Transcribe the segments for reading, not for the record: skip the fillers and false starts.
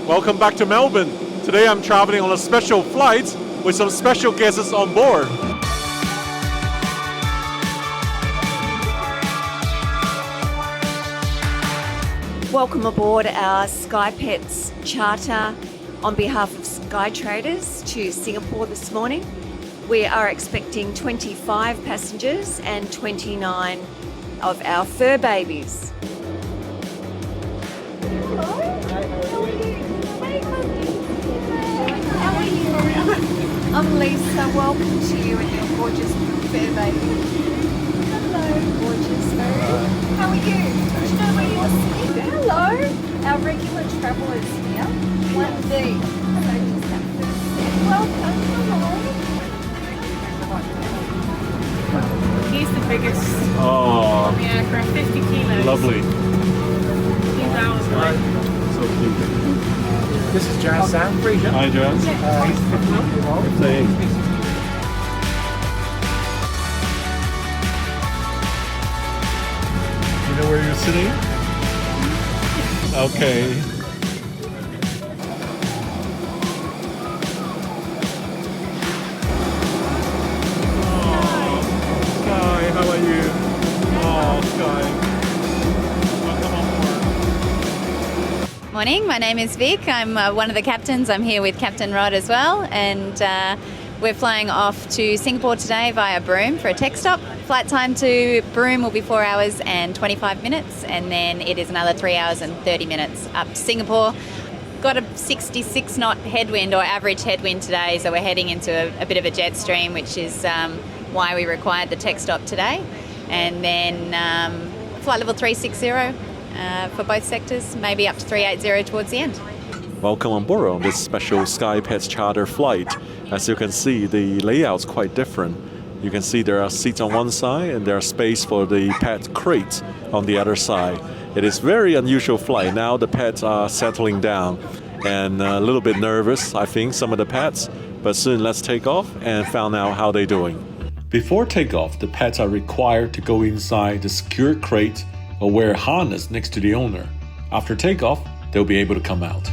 Welcome back to Melbourne. Today I'm traveling on a special flight with some special guests on board. Welcome aboard our Skypets charter on behalf of Skytraders to Singapore this morning. We are expecting 25 passengers and 29 of our fur babies. How are you? I'm Lisa. Welcome to you and your gorgeous fur baby. Hello, gorgeous fur. How are you? Do you know where you're sitting? Hello. Our regular travellers here. 1D. Welcome. Hello. He's the biggest Oh, on the aircraft, 50 kilos. lovely. He's ours, right? So cute. This is Jazz Sam. Hi, Jazz. He's 15 years old. Hey. You know where you're sitting? Okay. Oh, Sky, how are you? Oh, Sky. Welcome on board. Morning, my name is Vic. I'm one of the captains. I'm here with Captain Rod as well, and we're flying off to Singapore today via Broome for a tech stop. Flight time to Broome will be 4 hours and 25 minutes, and then it is another 3 hours and 30 minutes up to Singapore. Got a 66 knot headwind or average headwind today, so we're heading into a bit of a jet stream, which is why we required the tech stop today. And then flight level 360 for both sectors, maybe up to 380 towards the end. Welcome on board on this special Skypets charter flight. As you can see, the layout's quite different. You can see there are seats on one side and there's space for the pet crate on the other side. It is very unusual flight. Now the pets are settling down and a little bit nervous, I think, some of the pets. But soon let's take off and find out how they're doing. Before takeoff, the pets are required to go inside the secure crate or wear a harness next to the owner. After takeoff, they'll be able to come out.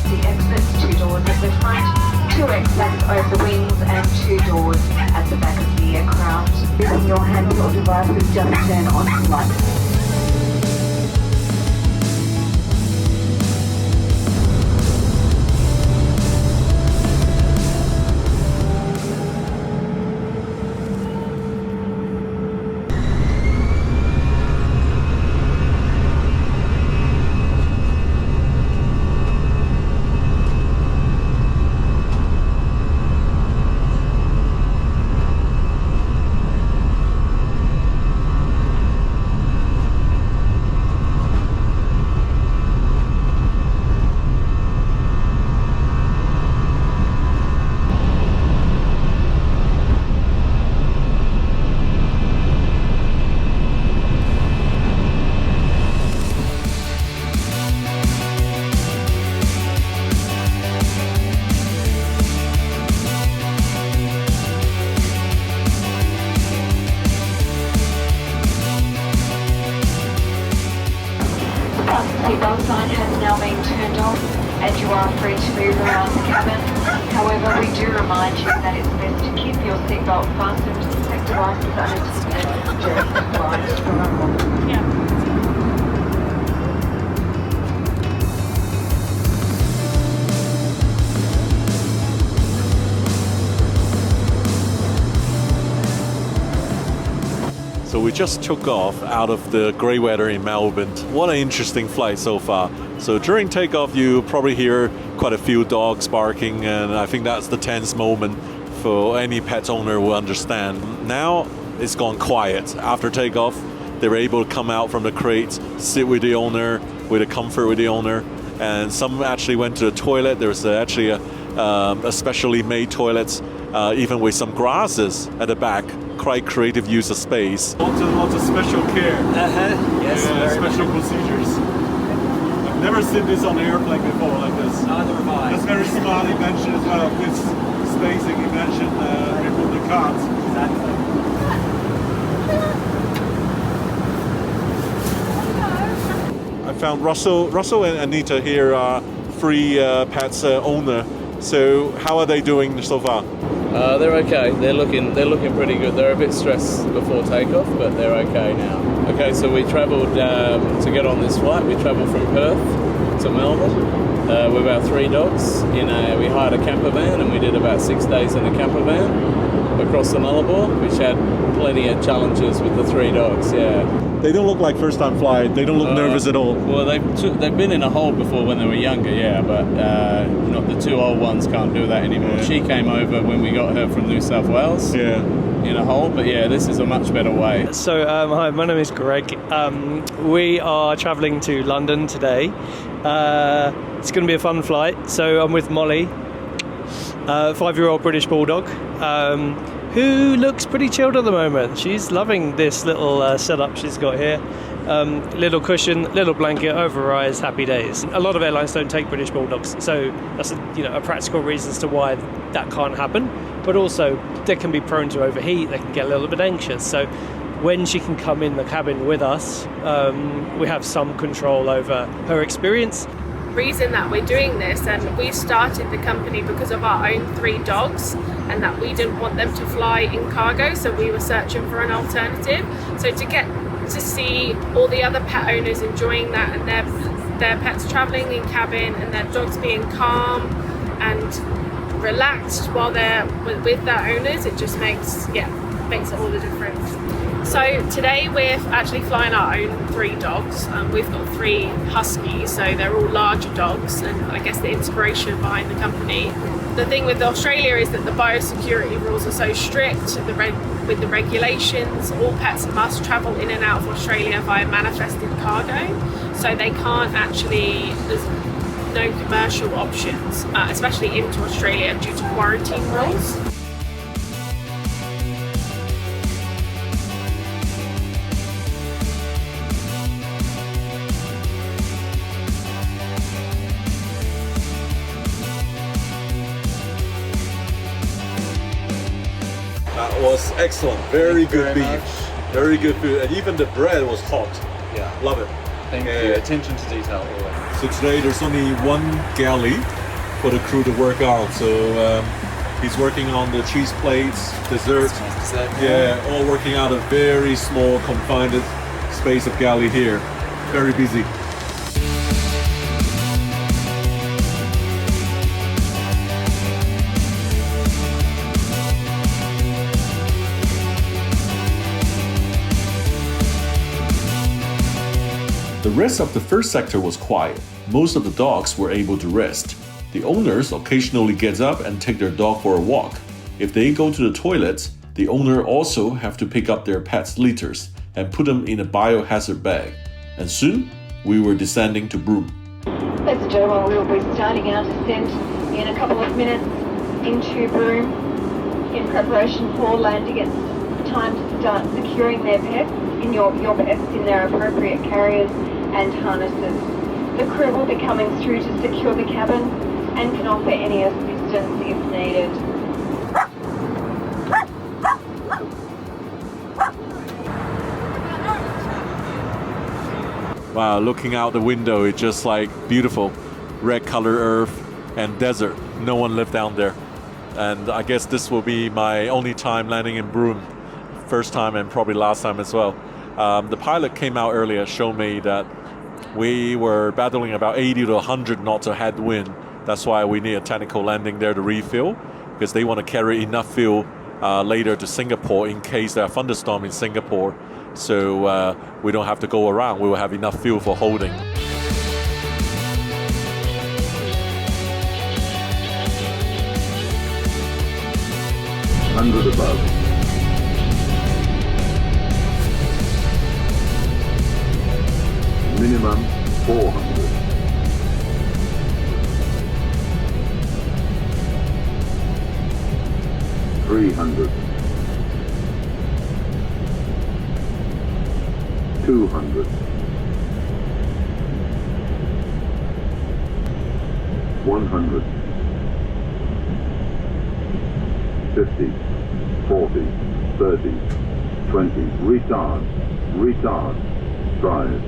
The exits, 2 doors at the front, 2 exits over the wings and 2 doors at the back of the aircraft. Using your handheld devices, just turn on flight. Seatbelt sign has now been turned off and you are free to move around the cabin. However, we do remind you that it's best to keep your seatbelt fastened to the seat devices unattended during the flight. Yeah. So we just took off out of the grey weather in Melbourne. What an interesting flight so far. So during takeoff, you probably hear quite a few dogs barking, and I think that's the tense moment for any pet owner will understand. Now it's gone quiet. After takeoff, they were able to come out from the crate, sit with the owner, with a comfort with the owner, and some actually went to the toilet. There's actually a specially made toilet, even with some grasses at the back. Quite creative use of space. Lots of special care. Yes, special procedures. I've never seen this on an airplane before like this. Neither have I. was very smart invention as well. With spacing, he mentioned remove the cards. Exactly. I found Russell and Anita here are free pets owner. So how are they doing so far? They're okay. They're looking pretty good. They're a bit stressed before takeoff, but they're okay now. Okay, so we travelled to get on this flight. We travelled from Perth to Melbourne with our 3 dogs. We hired a camper van, and we did about 6 days in a camper van across the Nullarbor, which had plenty of challenges with the 3 dogs. Yeah. They don't look like first-time flight. They don't look nervous at all. Well, they've been in a hole before when they were younger, yeah, but not the 2 old ones can't do that anymore. Yeah. She came over when we got her from New South Wales. Yeah. In a hole, but yeah, this is a much better way. So, hi, my name is Greg. We are travelling to London today. It's going to be a fun flight. So I'm with Molly, 5-year-old British Bulldog, who looks pretty chilled at the moment. She's loving this little setup she's got here. Little cushion, little blanket over her eyes, happy days. A lot of airlines don't take British Bulldogs, so that's a practical reason as to why that can't happen. But also, they can be prone to overheat, they can get a little bit anxious. So when she can come in the cabin with us, we have some control over her experience. Reason that we're doing this, and we started the company because of our own 3 dogs, and that we didn't want them to fly in cargo, so we were searching for an alternative. So to get to see all the other pet owners enjoying that, and their pets traveling in cabin, and their dogs being calm and relaxed while they're with their owners, it just makes it all the difference. So today we're actually flying our own 3 dogs. We've got 3 huskies, so they're all larger dogs, and I guess the inspiration behind the company. The thing with Australia is that the biosecurity rules are so strict with the regulations. All pets must travel in and out of Australia via manifested cargo, so they can't actually, there's no commercial options, especially into Australia due to quarantine rules. That was excellent. Very good beef. Very good food. And even the bread was hot. Yeah. Love it. Thank you. Attention to detail always. So today there's only 1 galley for the crew to work on. So he's working on the cheese plates, dessert. Yeah, all working out a very small confined space of galley here. Very busy. The rest of the first sector was quiet. Most of the dogs were able to rest. The owners occasionally get up and take their dog for a walk. If they go to the toilets, the owner also have to pick up their pets' litters and put them in a biohazard bag. And soon, we were descending to Broome. Ladies and gentlemen, we will be starting our descent in a couple of minutes into Broome in preparation for landing. It's time to start securing their pets, your pets in their appropriate carriers and harnesses. The crew will be coming through to secure the cabin and can offer any assistance if needed. Wow, looking out the window, it's just like beautiful red color earth and desert. No one lived down there. And I guess this will be my only time landing in Broome. First time and probably last time as well. The pilot came out earlier, showed me that we were battling about 80 to 100 knots of headwind. That's why we need a technical landing there to refuel, because they want to carry enough fuel later to Singapore in case there are thunderstorms in Singapore. So we don't have to go around. We will have enough fuel for holding. Hundred above. Minimum 400. $300. 200. 100. 50, 40, 30, 20, retard, retard, drive.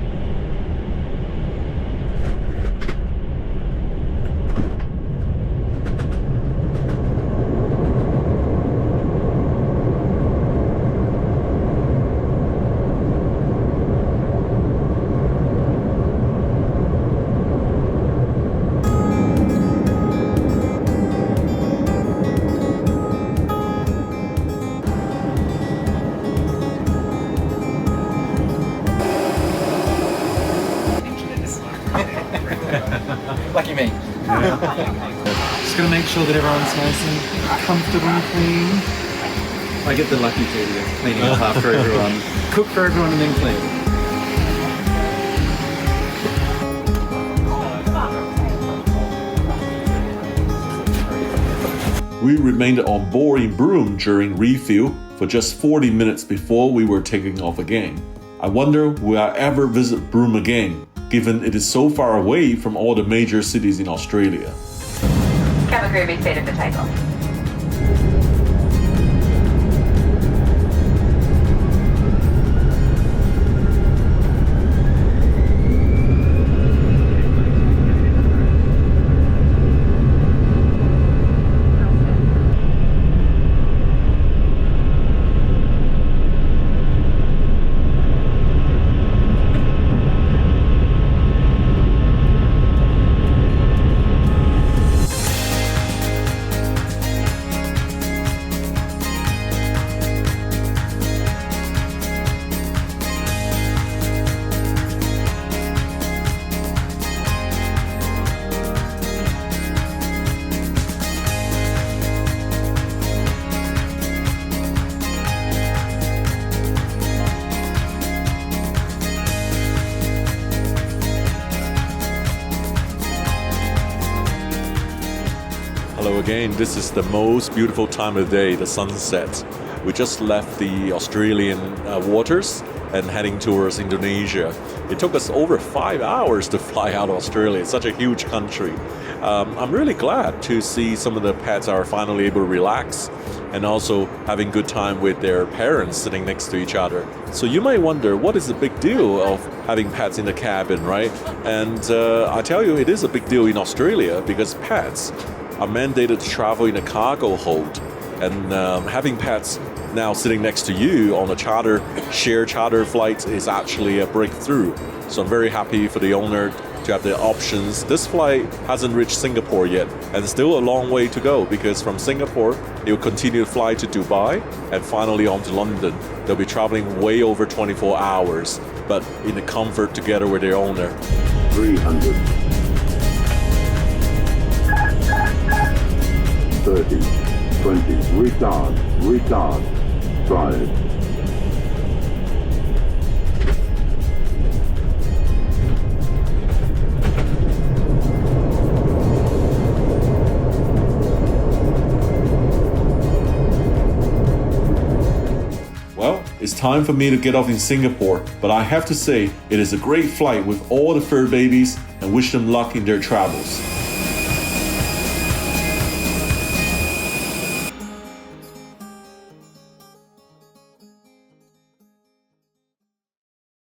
Lucky me. Just gotta make sure that everyone's nice and comfortable and clean. I get the lucky duty of cleaning up after everyone. Cook for everyone and then clean. We remained on board in Broome during refuel for just 40 minutes before we were taking off again. I wonder will I ever visit Broome again, given it is so far away from all the major cities in Australia. Cabin crew, be cleared for takeoff. Hello again, this is the most beautiful time of the day, the sunset. We just left the Australian waters and heading towards Indonesia. It took us over 5 hours to fly out of Australia. It's such a huge country. I'm really glad to see some of the pets are finally able to relax and also having good time with their parents sitting next to each other. So you might wonder, what is the big deal of having pets in the cabin, right? And I tell you, it is a big deal in Australia because pets are mandated to travel in a cargo hold. And having pets now sitting next to you on a shared charter flight is actually a breakthrough. So I'm very happy for the owner to have the options. This flight hasn't reached Singapore yet, and still a long way to go because from Singapore, it will continue to fly to Dubai and finally on to London. They'll be traveling way over 24 hours, but in the comfort together with their owner. 300, 30, 20, retard, retard, drive. Well, it's time for me to get off in Singapore, but I have to say it is a great flight with all the fur babies and wish them luck in their travels.